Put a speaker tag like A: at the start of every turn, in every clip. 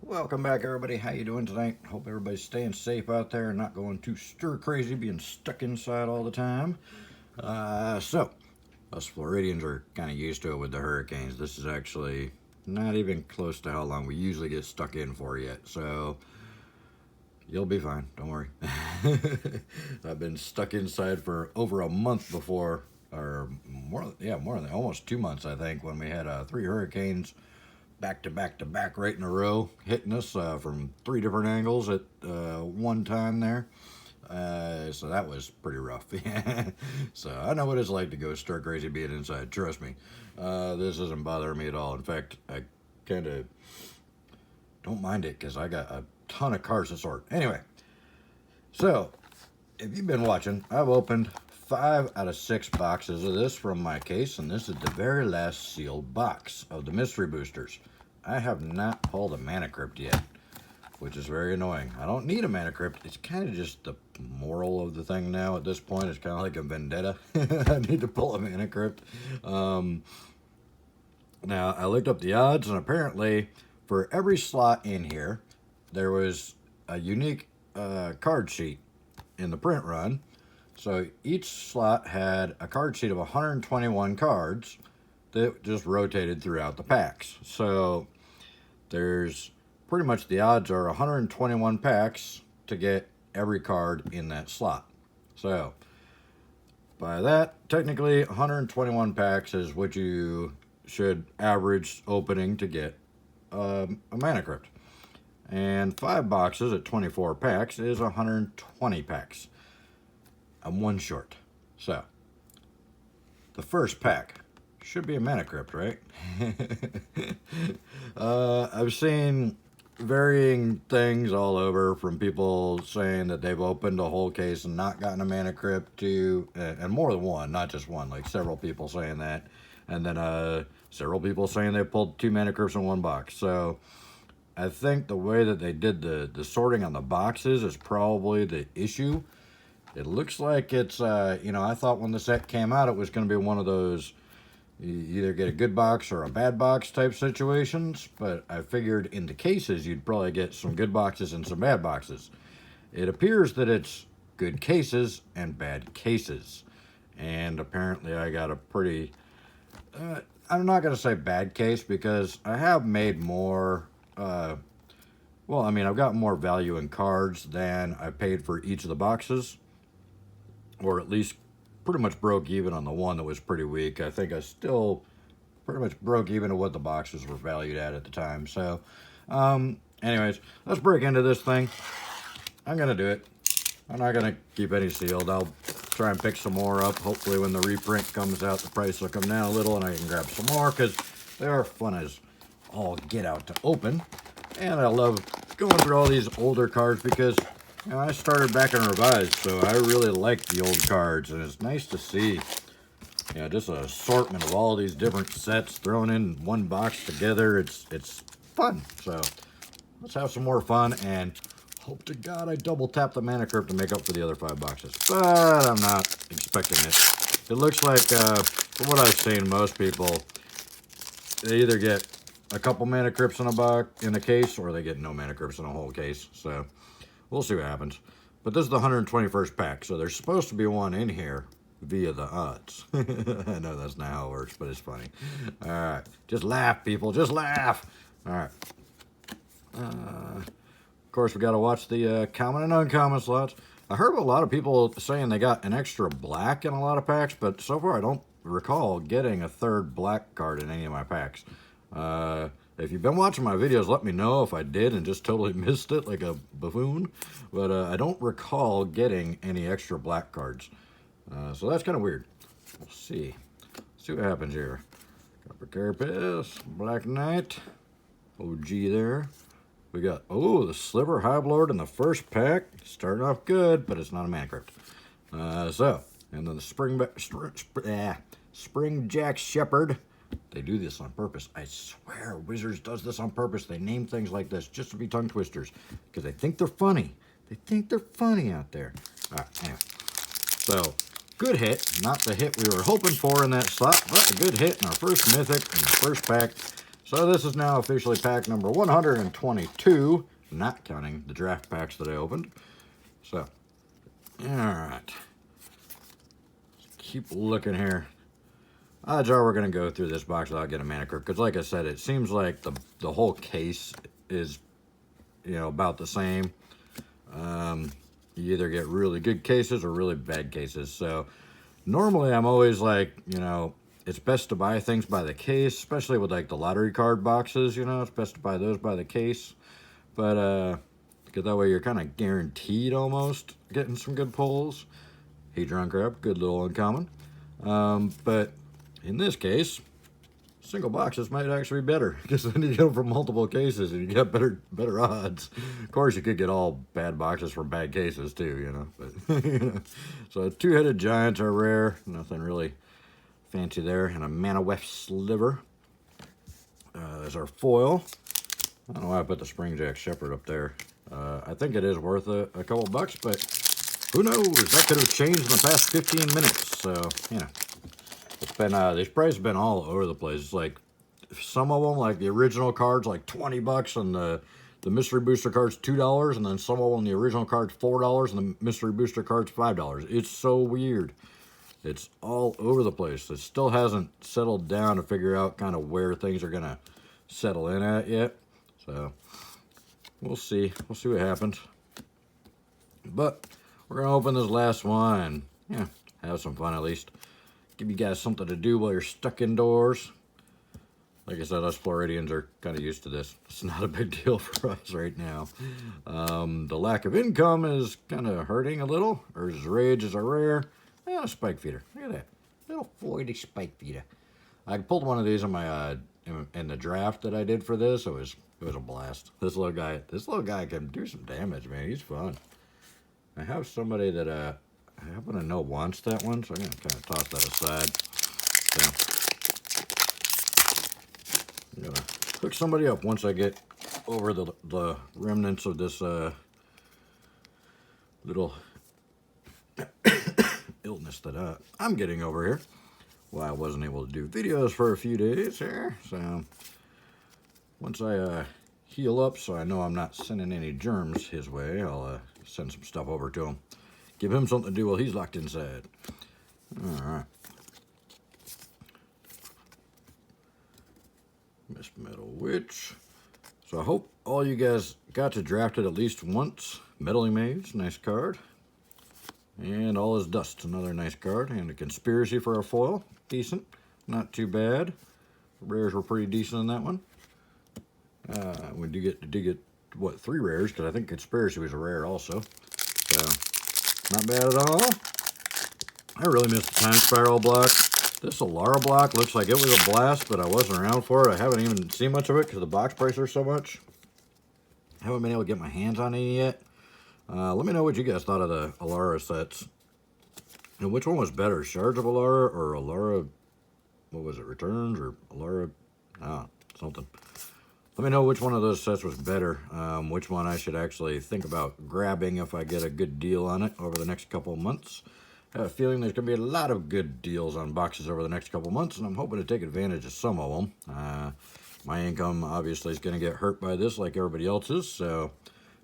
A: Welcome back, everybody. How you doing tonight? Hope everybody's staying safe out there and not going too stir crazy, being stuck inside all the time. So us Floridians are kind of used to it with the hurricanes. This is actually not even close to how long we usually get stuck in for yet. So you'll be fine. Don't worry. I've been stuck inside for over a month before, or more than almost 2 months, I think, when we had 3 hurricanes back to back to back right in a row, hitting us from 3 different angles at one time there. So that was pretty rough. So I know what it's like to go stir crazy being inside. Trust me. This isn't bothering me at all. In fact, I kind of don't mind it because I got a ton of cards to sort. Anyway, so if you've been watching, I've opened 5 out of 6 boxes of this from my case, and this is the very last sealed box of the mystery boosters. I have not pulled a mana crypt yet, which is very annoying. I don't need a mana crypt. It's kind of just the moral of the thing now at this point. It's kind of like a vendetta. I need to pull a mana crypt. Now, I looked up the odds, and apparently for every slot in here, there was a unique card sheet in the print run. So each slot had a card sheet of 121 cards that just rotated throughout the packs. So there's pretty much the odds are 121 packs to get every card in that slot. So by that, technically 121 packs is what you should average opening to get a mana crypt. And 5 boxes at 24 packs is 120 packs. I'm 1 short. So, the first pack should be a mana crypt, right? I've seen varying things all over, from people saying that they've opened a whole case and not gotten a mana crypt to, and more than one, not just one, like several people saying that. And then several people saying they pulled 2 mana crypts in 1 box. So, I think the way that they did the sorting on the boxes is probably the issue. It looks like it's, I thought when the set came out it was going to be one of those, you either get a good box or a bad box type situations, but I figured in the cases you'd probably get some good boxes and some bad boxes. It appears that it's good cases and bad cases, and apparently I got a pretty, I'm not going to say bad case, because I have made more, I've got more value in cards than I paid for each of the boxes. Or at least pretty much broke even on the one that was pretty weak. I think I still pretty much broke even to what the boxes were valued at the time. So, anyways, let's break into this thing. I'm going to do it. I'm not going to keep any sealed. I'll try and pick some more up. Hopefully when the reprint comes out, the price will come down a little and I can grab some more, because they are fun as all get out to open. And I love going through all these older cards because I started back in Revised, so I really like the old cards, and it's nice to see, just an assortment of all these different sets thrown in 1 box together. It's fun. So let's have some more fun, and hope to God I double tap the mana crypt to make up for the other 5 boxes. But I'm not expecting it. It looks like, from what I've seen, most people, they either get a couple mana crypts in a case, or they get no mana crypts in a whole case. So we'll see what happens. But this is the 121st pack, so there's supposed to be one in here via the odds. I know that's not how it works, but it's funny. All right. Just laugh, people. Just laugh. All right. Of course, we got to watch the common and uncommon slots. I heard a lot of people saying they got an extra black in a lot of packs, but so far I don't recall getting a 3rd black card in any of my packs. If you've been watching my videos, let me know if I did and just totally missed it like a buffoon. But I don't recall getting any extra black cards. So that's kind of weird. We'll see. See what happens here. Copper Carapace, Black Knight, OG there. We got, the Sliver Highlord in the first pack. Starting off good, but it's not a mana crypt. And then the Spring Jack Shepherd. They do this on purpose. I swear, Wizards does this on purpose. They name things like this just to be tongue twisters, because they think they're funny. They think they're funny out there. All right, anyway. So, good hit. Not the hit we were hoping for in that slot, but a good hit in our first mythic in the first pack. So this is now officially pack number 122, not counting the draft packs that I opened. So, all right. Keep looking here. Odds are we're going to go through this box without getting a mana crypt, because like I said, it seems like the whole case is, you know, about the same. You either get really good cases or really bad cases. So normally I'm always like, you know, it's best to buy things by the case, especially with like the lottery card boxes, you know, it's best to buy those by the case. But because that way you're kind of guaranteed almost getting some good pulls. Hedron Crab, good little uncommon. But in this case, single boxes might actually be better, because then you go from multiple cases and you get better odds. Of course, you could get all bad boxes from bad cases too, you know. But you know. So two-headed giants are rare, nothing really fancy there, and a mana weft sliver. There's our foil. I don't know why I put the Springjack Shepherd up there. I think it is worth a couple bucks, but who knows? That could have changed in the past 15 minutes. So, you know, it's been, these prices have been all over the place. It's like, some of them, like the original cards, like 20 bucks, and the mystery booster cards $2, and then some of them, the original cards $4, and the mystery booster cards $5. It's so weird. It's all over the place. It still hasn't settled down to figure out kind of where things are going to settle in at yet. So, we'll see. We'll see what happens. But we're going to open this last one. Yeah, have some fun at least. Give you guys something to do while you're stuck indoors. Like I said, us Floridians are kind of used to this. It's not a big deal for us right now. The lack of income is kind of hurting a little. Urza's Rage is a rare. And a Spike Feeder. Look at that. Little 40 Spike Feeder. I pulled one of these in my in the draft that I did for this. It was a blast. This little guy can do some damage, man. He's fun. I have somebody that I happen to know wants that one, so I'm gonna kind of toss that aside. So I'm gonna hook somebody up once I get over the remnants of this little illness that I'm getting over here. Well, I wasn't able to do videos for a few days here, so once I heal up, so I know I'm not sending any germs his way, I'll send some stuff over to him. Give him something to do while he's locked inside. All right. Miss Metal Witch. So I hope all you guys got to draft it at least once. Meddling Mage, nice card. And All Is Dust, another nice card. And a Conspiracy for a foil, decent. Not too bad. Rares were pretty decent in that one. We did get what, 3 rares, because I think Conspiracy was a rare also. So, not bad at all. I really missed the Time Spiral block. This Alara block looks like it was a blast, but I wasn't around for it. I haven't even seen much of it because the box prices are so much. I haven't been able to get my hands on any yet. Let me know what you guys thought of the Alara sets. And which one was better, Shards of Alara or Alara, what was it, Returns or Alara, something. Let me know which one of those sets was better, which one I should actually think about grabbing if I get a good deal on it over the next couple of months. I have a feeling there's going to be a lot of good deals on boxes over the next couple of months, and I'm hoping to take advantage of some of them. My income obviously is going to get hurt by this like everybody else's, so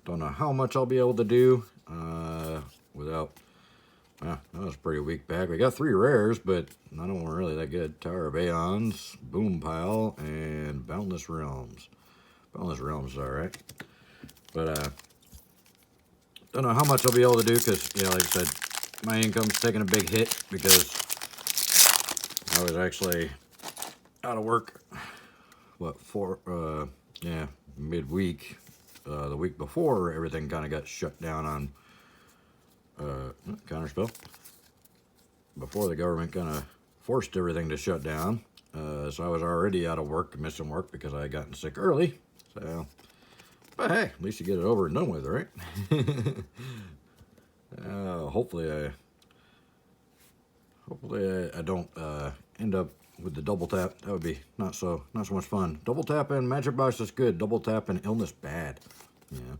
A: don't know how much I'll be able to do without... that was a pretty weak pack. We got 3 rares, but none of them were really that good. Tower of Aeons, Boom Pile, and Boundless Realms. Boundless Realms is alright. But, don't know how much I'll be able to do, because, yeah, like I said, my income's taking a big hit, because I was actually out of work, midweek. The week before, everything kind of got shut down on counterspell. Before the government kind of forced everything to shut down. So I was already out of work, missing work because I had gotten sick early. So, but hey, at least you get it over and done with, right? Hopefully I don't end up with the double tap. That would be not so much fun. Double tap and Magic Box is good. Double tap and Illness bad. Yeah.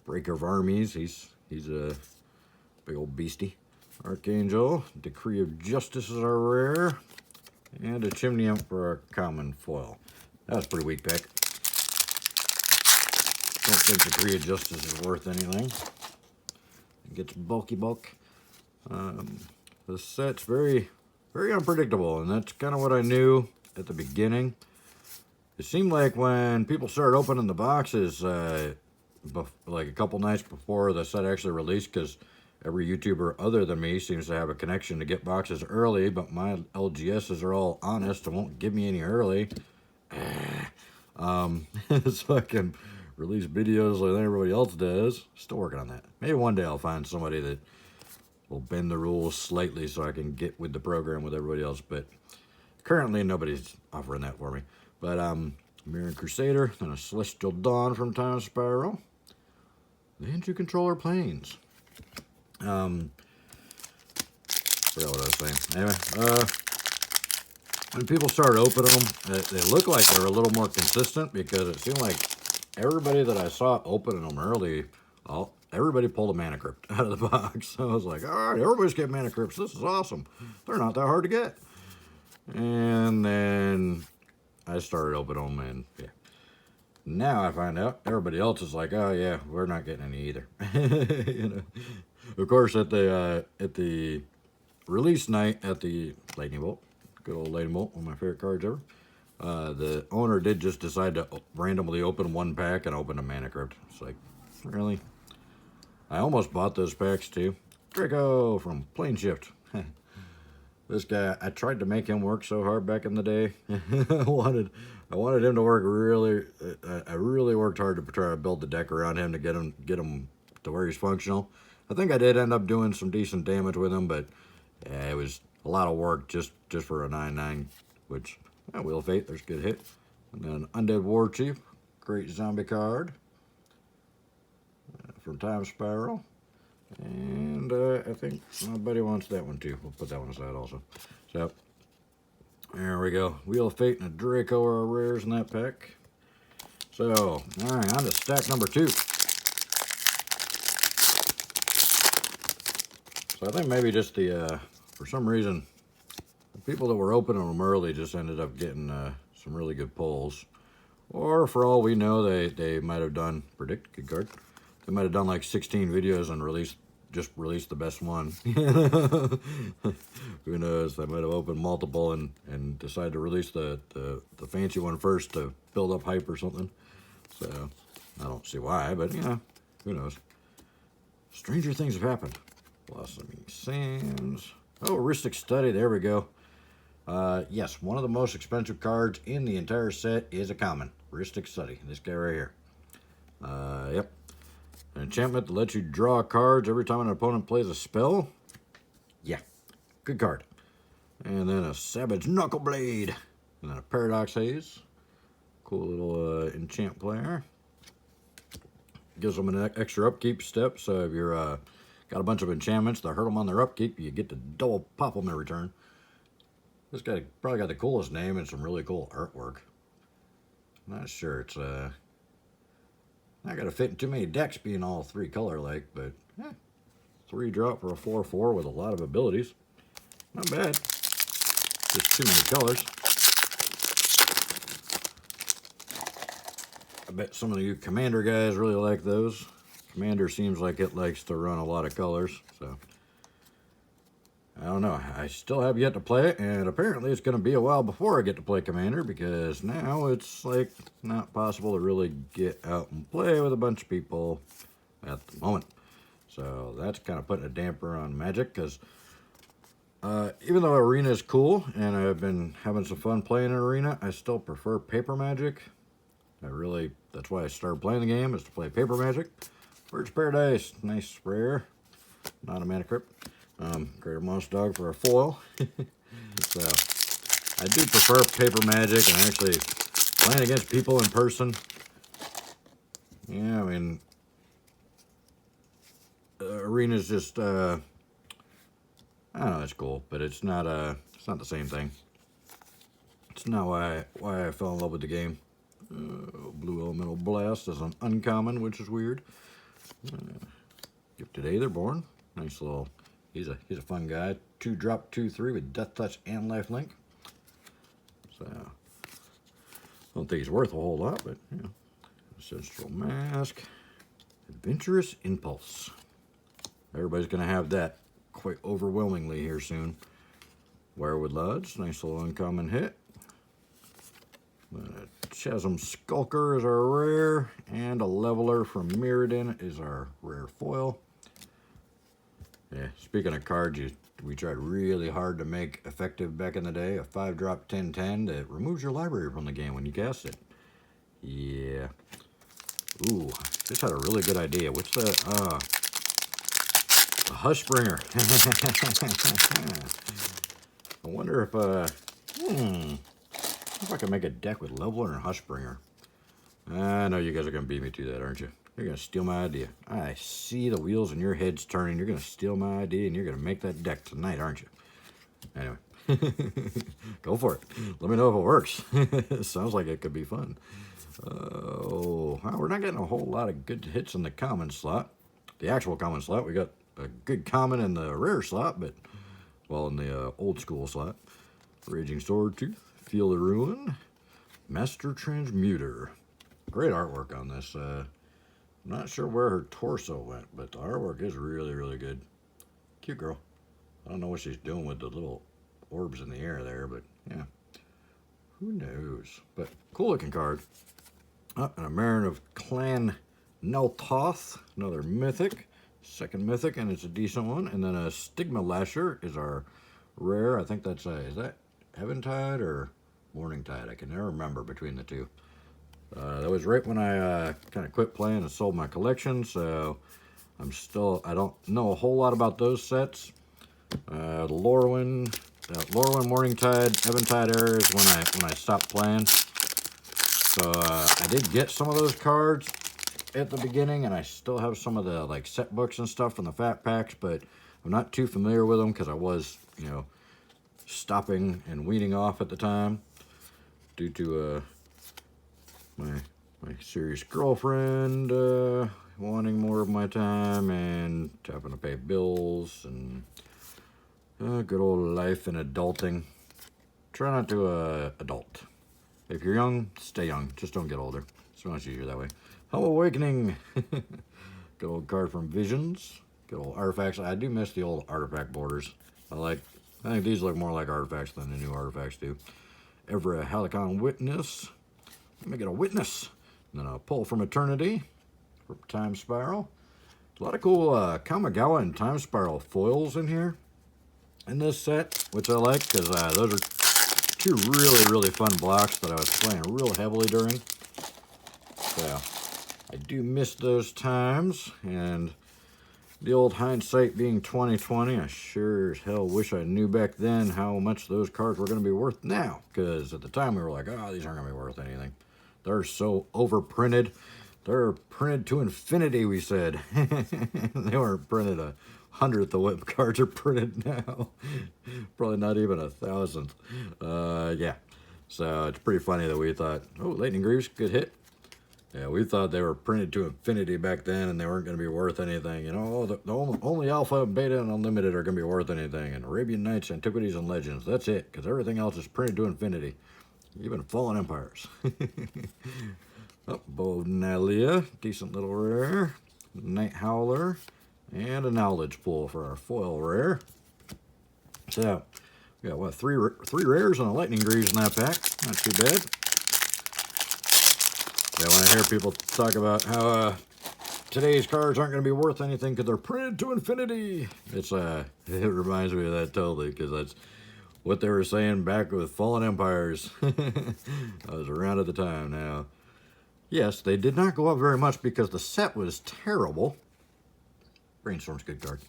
A: Breaker of Armies, he's a big old beastie. Archangel, Decree of Justice is our rare, and a Chimney Imp for our common foil. That was a pretty weak pick. Don't think the Korea Justice is worth anything. It gets bulky bulk. The set's very unpredictable, and that's kind of what I knew at the beginning. It seemed like when people started opening the boxes, like a couple nights before the set actually released, because every YouTuber other than me seems to have a connection to get boxes early, but my LGSs are all honest and won't give me any early. So I can release videos like everybody else does. Still working on that. Maybe one day I'll find somebody that will bend the rules slightly so I can get with the program with everybody else, but currently nobody's offering that for me. But Mirror Crusader, then a Celestial Dawn from Time Spiral. Then 2 controller planes. Forgot what I was saying. Anyway, when people started opening them, they looked like they were a little more consistent, because it seemed like everybody that I saw opening them early, everybody pulled a Mana Crypt out of the box. So I was like, all right, everybody's getting Mana Crypts. This is awesome. They're not that hard to get. And then I started opening them, and yeah. Now I find out everybody else is like, oh yeah, we're not getting any either. You know, of course at the release night at the Lightning Bolt, good old Lightning Bolt, one of my favorite cards ever. The owner did just decide to randomly open one pack and open a Mana Crypt. It's like, really? I almost bought those packs too. Draco from Plane Shift. This guy, I tried to make him work so hard back in the day. I wanted him to work really. I really worked hard to try to build the deck around him to get him to where he's functional. I think I did end up doing some decent damage with him, but yeah, it was a lot of work just for a 9/9. Which, Wheel of Fate, there's a good hit. And then Undead War Chief, great zombie card from Time Spiral. And I think my buddy wants that one too. We'll put that one aside also. So, there we go. Wheel of Fate and a Draco are our rares in that pack. So, alright, on to stack number 2. So I think maybe just for some reason, the people that were opening them early just ended up getting some really good pulls. Or for all we know, they might have done, predict, good card. They might have done like 16 videos and just released the best one. Who knows? They might have opened multiple and decided to release the fancy one first to build up hype or something. So I don't see why, but you know, who knows? Stranger things have happened. Blossoming Sands. Oh, Heuristic Study. There we go. Yes, one of the most expensive cards in the entire set is a common. Heuristic Study. This guy right here. Yep. An enchantment that lets you draw cards every time an opponent plays a spell. Yeah, good card. And then a Savage Knuckleblade. And then a Paradox Haze. Cool little enchant player. Gives them an extra upkeep step, so if you're got a bunch of enchantments that hurt them on their upkeep, you get to double pop them every turn. This guy probably got the coolest name and some really cool artwork. I'm not sure it's not gonna fit in too many decks being all 3 color like, but 3 drop for a 4/4 with a lot of abilities. Not bad. Just too many colors. I bet some of you Commander guys really like those. Commander seems like it likes to run a lot of colors, so I don't know. I still have yet to play it, and apparently it's going to be a while before I get to play Commander, because now it's like not possible to really get out and play with a bunch of people at the moment. So that's kind of putting a damper on Magic, because even though Arena is cool and I've been having some fun playing in Arena, I still prefer Paper Magic. That's why I started playing the game, is to play Paper Magic. Bird's Paradise, nice rare, not a Mana Crypt. Greater Monster Dog for a foil. So I do prefer Paper Magic, and actually playing against people in person. Yeah, I mean, Arena's just I don't know, it's cool, but it's not the same thing. It's not why I fell in love with the game. Blue Elemental Blast is an uncommon, which is weird. Gifted Aetherborn, nice little. He's a fun guy. 2-drop, 2/3 with Death Touch and Lifelink. So don't think he's worth a whole lot, but you know. Ancestral Mask, Adventurous Impulse. Everybody's going to have that quite overwhelmingly here soon. Wirewood Lodge, nice little uncommon hit. Chasm Skulker is our rare, and a Leveler from Mirrodin is our rare foil. Yeah, speaking of cards, we tried really hard to make effective back in the day. A 5-drop 10/10 that removes your library from the game when you cast it. Yeah. Ooh, just had a really good idea. What's the Hushbringer. I wonder if I can make a deck with Leveler and Hushbringer. I know you guys are going to beat me to that, aren't you? You're going to steal my idea. I see the wheels in your heads turning. You're going to steal my idea, and you're going to make that deck tonight, aren't you? Anyway, go for it. Let me know if it works. Sounds like it could be fun. Oh, well, we're not getting a whole lot of good hits in the common slot. The actual common slot, we got a good common in the rare slot, but, well, in the old school slot. Raging Swordtooth, Field of Ruin, Master Transmuter. Great artwork on this. I'm not sure where her torso went, but the artwork is really, really good. Cute girl. I don't know what she's doing with the little orbs in the air there, but yeah. Who knows? But cool looking card. And a Marin of Clan Neltoth, another mythic. Second mythic, and it's a decent one. And then a Stigma Lasher is our rare. I think that's, is that Eventide or Morningtide? I can never remember between the two. That was right when I kind of quit playing and sold my collection, so I don't know a whole lot about those sets. The Lorwyn, Morningtide, Eventide era is when I stopped playing. So I did get some of those cards at the beginning, and I still have some of the like set books and stuff from the fat packs, but I'm not too familiar with them because I was, you know, stopping and weaning off at the time due to my serious girlfriend wanting more of my time and having to pay bills and good old life and adulting. Try not to adult. If you're young, stay young. Just don't get older. It's much easier that way. Hell Awakening. Good old card from Visions. Good old artifacts. I do miss the old artifact borders. I think these look more like artifacts than the new artifacts do. Ever a Halicon Witness. Let me get a Witness. And then a Pull from Eternity. From Time Spiral. A lot of cool Kamigawa and Time Spiral foils in here. In this set, which I like, because those are two really, really fun blocks that I was playing real heavily during. So, I do miss those times, and the old hindsight being 2020, I sure as hell wish I knew back then how much those cards were going to be worth now, because at the time we were like, oh, these aren't going to be worth anything. They're so overprinted. They're printed to infinity, we said. They weren't printed 100th of what cards are printed now. Probably not even 1,000th. Yeah. So it's pretty funny that we thought, oh, Lightning Greaves, good hit. Yeah, we thought they were printed to infinity back then and they weren't going to be worth anything. You know, the only Alpha, Beta, and Unlimited are going to be worth anything. And Arabian Nights, Antiquities, and Legends. That's it, because everything else is printed to infinity. Even Fallen Empires. Bonalia, decent little rare. Night Howler. And a Knowledge Pool for our foil rare. So, we got, what, three rares and a Lightning Greaves in that pack. Not too bad. Yeah, when I hear people talk about how today's cards aren't going to be worth anything because they're printed to infinity, it reminds me of that totally, because that's what they were saying back with Fallen Empires. I was around at the time. Now, yes, they did not go up very much because the set was terrible. Brainstorm's a good card.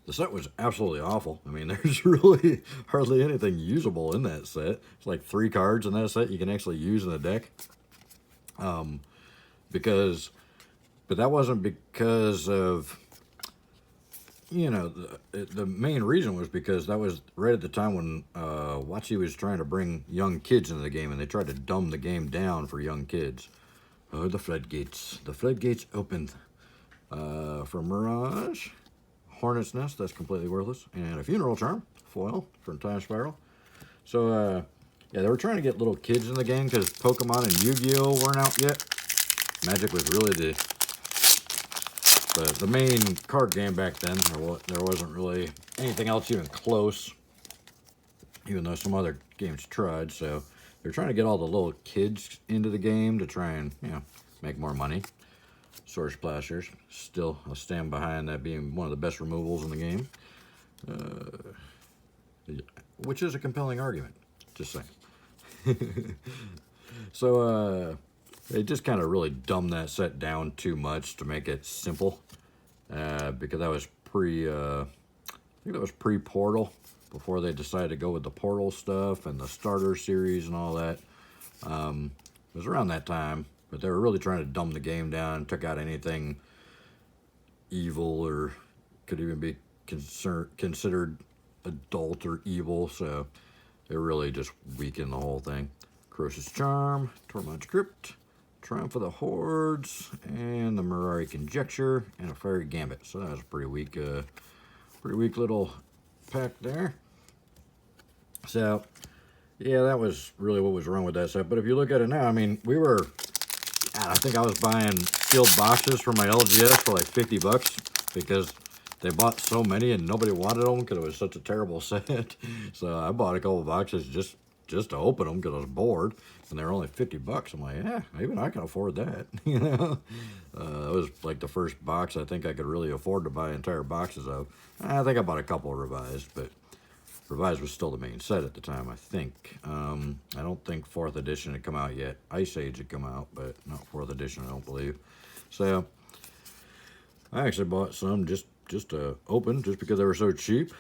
A: The set was absolutely awful. I mean, there's really hardly anything usable in that set. It's like 3 cards in that set you can actually use in a deck. But that wasn't because of, you know, the main reason was because that was right at the time when wotc was trying to bring young kids into the game, and they tried to dumb the game down for young kids. Oh, the floodgates. The floodgates opened. For Mirage, Hornet's Nest, that's completely worthless, and a Funeral Charm, foil from Time Spiral. So, Yeah, they were trying to get little kids in the game because Pokemon and Yu-Gi-Oh weren't out yet. Magic was really the main card game back then. There wasn't really anything else even close, even though some other games tried. So they're trying to get all the little kids into the game to try and, you know, make more money. Sword Splashers, still, I'll stand behind that being one of the best removals in the game. Which is a compelling argument, just saying. So, they just kind of really dumbed that set down too much to make it simple. Because that was I think that was pre-Portal, before they decided to go with the Portal stuff and the starter series and all that. It was around that time, but they were really trying to dumb the game down, took out anything evil or could even be considered adult or evil, so it really just weakened the whole thing. Crocious Charm, Tormod's Crypt, Triumph of the Hordes, and the Mirari Conjecture, and a Fairy Gambit. So that was a pretty weak little pack there. So, yeah, that was really what was wrong with that set. But if you look at it now, I mean, I think I was buying sealed boxes for my LGS for like 50 bucks because they bought so many and nobody wanted them because it was such a terrible set. So I bought a couple boxes just to open them because I was bored, and they were only 50 bucks. I'm like, yeah, even I can afford that. You know, it was like the first box I think I could really afford to buy entire boxes of. I think I bought a couple of revised, but revised was still the main set at the time, I think. I don't think 4th edition had come out yet. Ice Age had come out, but not 4th edition, I don't believe. So I actually bought some just to open, just because they were so cheap.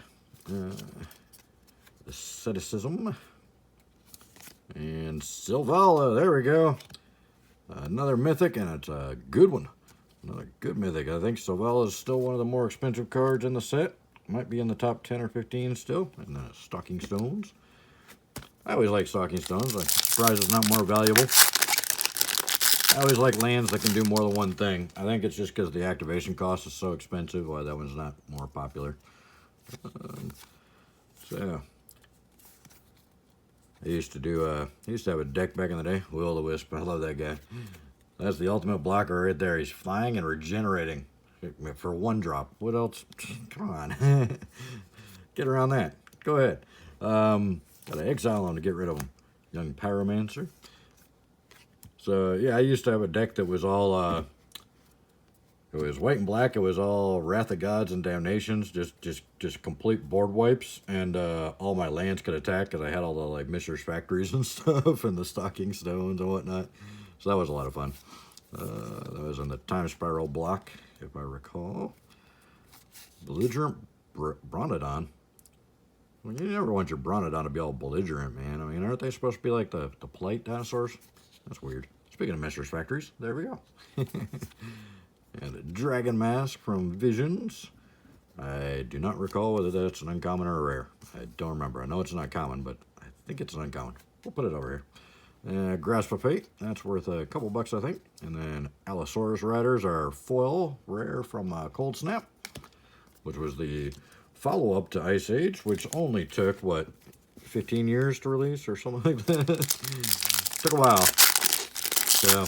A: Asceticism. And Sylvala, there we go. Another mythic, and it's a good one. Another good mythic. I think Sylvala is still one of the more expensive cards in the set. Might be in the top 10 or 15 still. And then Stalking Stones. I always like Stalking Stones. I'm surprised it's not more valuable. I always like lands that can do more than one thing. I think it's just because the activation cost is so expensive why that one's not more popular. So I used to have a deck back in the day, Will-O-Wisp. I love that guy. That's the ultimate blocker right there. He's flying and regenerating for 1-drop. What else? Come on. Get around that. Go ahead. Gotta exile him to get rid of him. Young Pyromancer. So, yeah, I used to have a deck that was all, it was white and black. It was all Wrath of Gods and Damnations, just complete board wipes, and all my lands could attack because I had all the like Mishra's Factories and stuff, and the Stalking Stones and whatnot. So that was a lot of fun. That was in the Time Spiral block, if I recall. Belligerent Bronodon. Well, you never want your Bronodon to be all belligerent, man. I mean, aren't they supposed to be like the polite dinosaurs? That's weird. Speaking of Mishra's Factories, there we go. And a Dragon Mask from Visions. I do not recall whether that's an uncommon or a rare. I don't remember. I know it's an uncommon, but I think it's an uncommon. We'll put it over here. Grasp of Fate. That's worth a couple bucks, I think. And then Allosaurus Riders are foil rare from Cold Snap, which was the follow-up to Ice Age, which only took, what, 15 years to release or something like that? Took a while. So,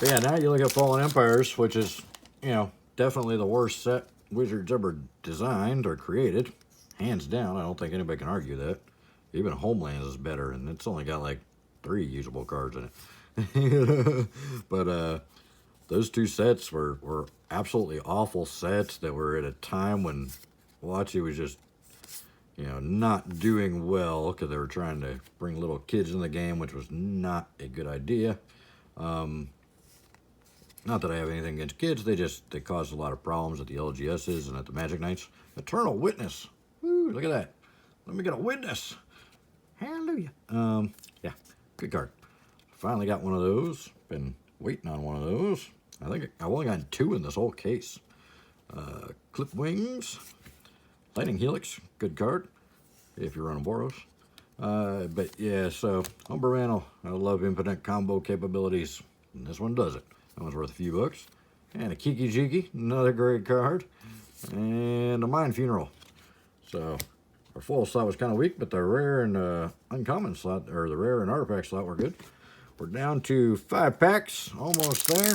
A: but yeah, now you look at Fallen Empires, which is, you know, definitely the worst set Wizards ever designed or created. Hands down, I don't think anybody can argue that. Even Homelands is better, and it's only got like 3 usable cards in it. But those 2 sets were absolutely awful sets that were at a time when wotc was just, you know, not doing well because they were trying to bring little kids in the game, which was not a good idea. Not that I have anything against kids, they caused a lot of problems at the LGSs and at the Magic Nights. Eternal Witness. Woo, look at that. Let me get a witness. Hallelujah. Yeah, good card. Finally got one of those. Been waiting on one of those. I think I've only gotten 2 in this whole case. Clip Wings. Lightning Helix, good card, if you're running Boros. But yeah, so Umbermantle, I love infinite combo capabilities, and this one does it. That one's worth a few bucks. And a Kiki Jiki, another great card. And a Mind Funeral. So, Our full slot was kind of weak, but the rare and uncommon slot, or the rare and artifact slot, were good. We're down to 5 packs, almost there.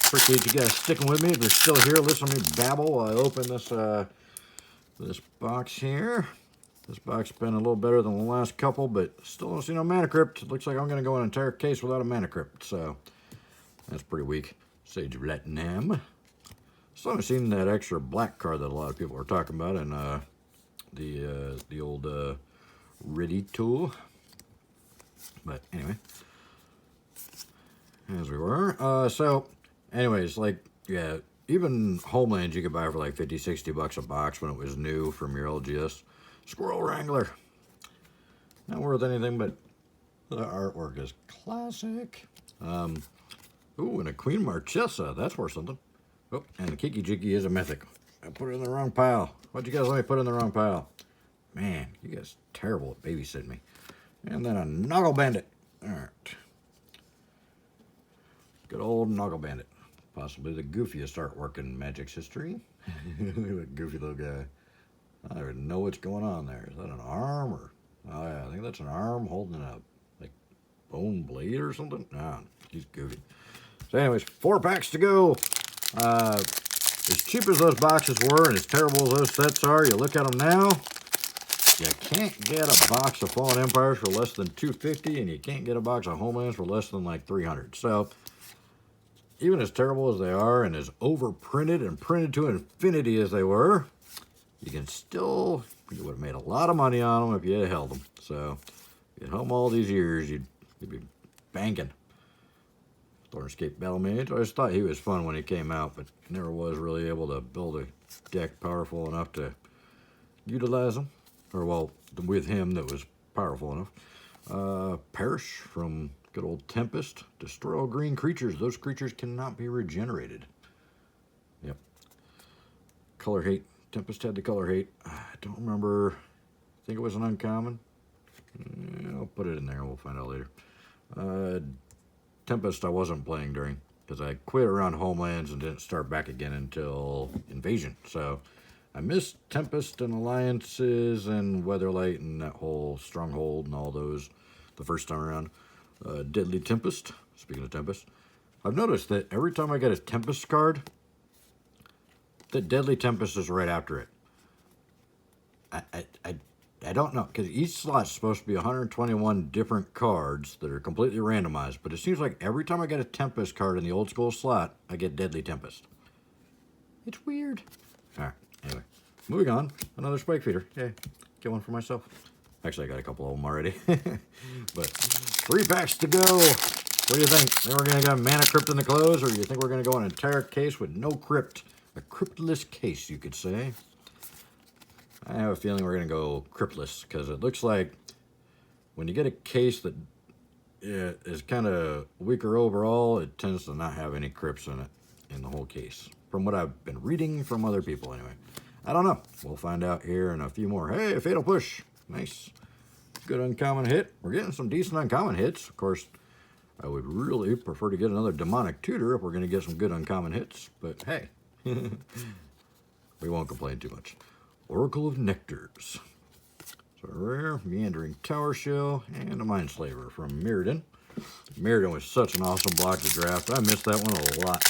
A: Appreciate you guys sticking with me. If you're still here, listen to me babble while I open this this box here. This box has been a little better than the last couple, but still don't see no mana crypt. It looks like I'm going to go an entire case without a mana crypt, so that's pretty weak. Sage Platinum. Still haven't seen that extra black card that a lot of people are talking about in the old Ready tool. But anyway, as we were. So anyways, like, yeah, even Homelands you could buy for like 50, 60 bucks a box when it was new from your LGS. Squirrel Wrangler. Not worth anything, but the artwork is classic. Ooh, and a Queen Marchesa. That's worth something. Oh, and the Kiki Jiki is a mythic. I put it in the wrong pile. What'd you guys let me put in the wrong pile? Man, you guys are terrible at babysitting me. And then a Noggle Bandit. Alright. Good old Noggle Bandit. Possibly the goofiest artwork in Magic's history. Look at that goofy little guy. I don't even know what's going on there. Is that an arm or? Oh yeah, I think that's an arm holding a like bone blade or something. Ah, he's goofy. So anyways, 4 packs to go. As cheap as those boxes were and as terrible as those sets are, you look at them now, you can't get a box of Fallen Empires for less than $250, and you can't get a box of Homelands for less than like $300. So even as terrible as they are and as overprinted and printed to infinity as they were, you can still, you would have made a lot of money on them if you had held them. So if you held them all these years, you'd be banking. Thornscape Battle Mage. I always thought he was fun when he came out, but never was really able to build a deck powerful enough to utilize him. Or, well, with him that was powerful enough. Perish from good old Tempest. Destroy all green creatures. Those creatures cannot be regenerated. Yep. Color Hate. Tempest had the Color Hate. I don't remember. I think it was an uncommon. I'll put it in there. We'll find out later. Tempest I wasn't playing during because I quit around Homelands and didn't start back again until Invasion. So I missed Tempest and Alliances and Weatherlight and that whole Stronghold and all those the first time around. Deadly Tempest. Speaking of Tempest, I've noticed that every time I get a Tempest card, the Deadly Tempest is right after it. I don't know, because each slot's supposed to be 121 different cards that are completely randomized, but it seems like every time I get a Tempest card in the old school slot, I get Deadly Tempest. It's weird. Alright, anyway. Moving on. Another Spike Feeder. Yay. Get one for myself. Actually, I got a couple of them already. But 3 packs to go. What do you think? Think we're going to get a mana crypt in the close, or do you think we're going to go an entire case with no crypt? A cryptless case, you could say. I have a feeling we're going to go cryptless, because it looks like when you get a case that is kind of weaker overall, it tends to not have any crypts in it in the whole case. From what I've been reading from other people, anyway. I don't know. We'll find out here in a few more. Hey, Fatal Push. Nice. Good uncommon hit. We're getting some decent uncommon hits. Of course, I would really prefer to get another Demonic Tutor if we're going to get some good uncommon hits. But hey, we won't complain too much. Oracle of Nectars. So a rare, Meandering Tower Shell, and a Mindslaver from Mirrodin. Mirrodin was such an awesome block to draft. I missed that one a lot.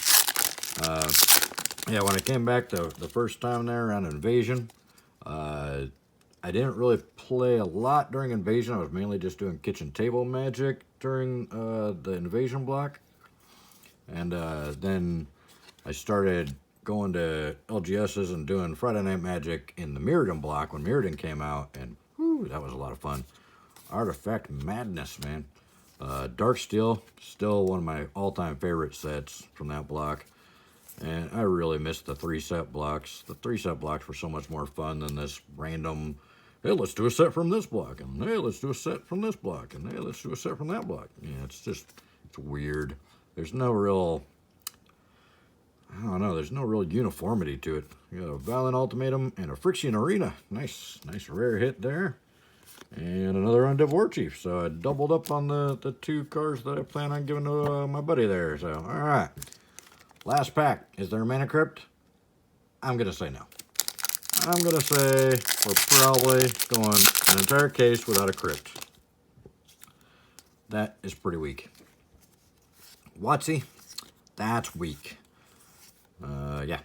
A: Yeah, when I came back the first time there around Invasion, I didn't really play a lot during Invasion. I was mainly just doing kitchen table magic during the Invasion block. And then I started going to LGSs and doing Friday Night Magic in the Mirrodin block when Mirrodin came out, and whew, that was a lot of fun. Artifact Madness, man. Darksteel, still one of my all-time favorite sets from that block, and I really missed the 3-set blocks. The 3-set blocks were so much more fun than this random, hey, let's do a set from this block, and hey, let's do a set from this block, and hey, let's do a set from that block. Yeah, it's weird. There's no real, I don't know, there's no real uniformity to it. You got a Violent Ultimatum and a Phyrexian Arena. Nice rare hit there. And another Undead Warchief. So I doubled up on the 2 cards that I plan on giving to my buddy there. So, alright. Last pack. Is there a mana crypt? I'm going to say no. I'm going to say we're probably going an entire case without a crypt. That is pretty weak. wotc, that's weak. Yeah.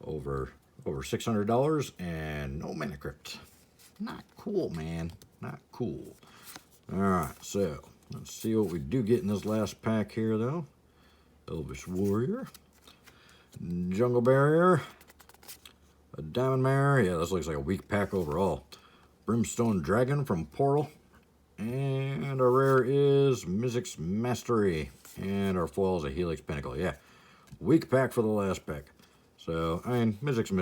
A: Over $600 and no mana crypt. Not cool, man. Not cool. Alright, so let's see what we do get in this last pack here, though. Elvish Warrior. Jungle Barrier. A Diamond Mare. Yeah, this looks like a weak pack overall. Brimstone Dragon from Portal. And our rare is Mizzix Mastery. And our foil is a Helix Pinnacle. Yeah, weak pack for the last pack. So, I mean, Mizzix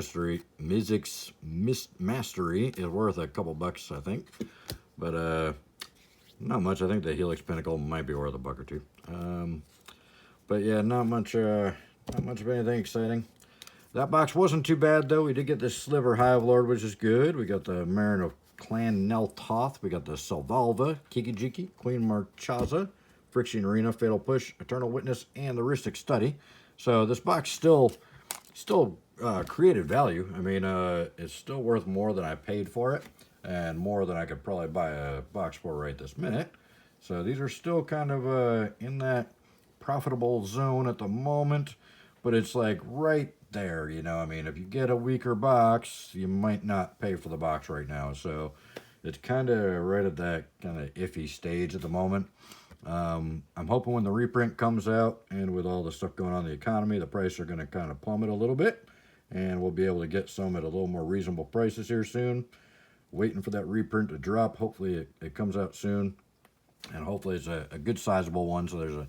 A: Mastery is worth a couple bucks, I think. But, not much. I think the Helix Pinnacle might be worth a buck or two. But yeah, not much of anything exciting. That box wasn't too bad, though. We did get this Sliver Hive Lord, which is good. We got the Marin of Clan Neltoth. We got the Selvalva, Kikijiki, Queen Marchaza, Friction Arena, Fatal Push, Eternal Witness, and the Rhystic Study. So this box still created value. I mean, it's still worth more than I paid for it, and more than I could probably buy a box for right this minute. So these are still kind of in that profitable zone at the moment, but it's like right there, you know. I mean, if you get a weaker box, you might not pay for the box right now. So it's kind of right at that kind of iffy stage at the moment. I'm hoping when the reprint comes out and with all the stuff going on in the economy, the prices are going to kind of plummet a little bit, and we'll be able to get some at a little more reasonable prices here soon. Waiting for that reprint to drop. Hopefully it comes out soon, and hopefully it's a good sizable one, so there's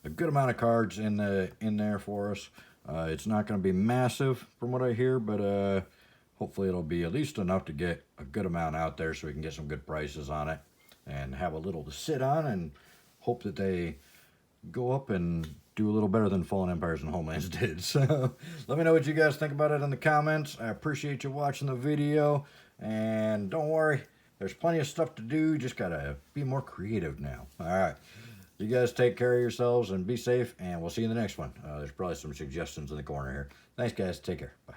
A: a good amount of cards in there for us. It's not going to be massive from what I hear, but hopefully it'll be at least enough to get a good amount out there so we can get some good prices on it and have a little to sit on and hope that they go up and do a little better than Fallen Empires and Homelands did. So let me know what you guys think about it in the comments. I appreciate you watching the video, and don't worry, there's plenty of stuff to do. Just gotta be more creative now. All right, you guys take care of yourselves and be safe, and we'll see you in the next one. There's probably some suggestions in the corner here. Thanks, guys. Take care. Bye.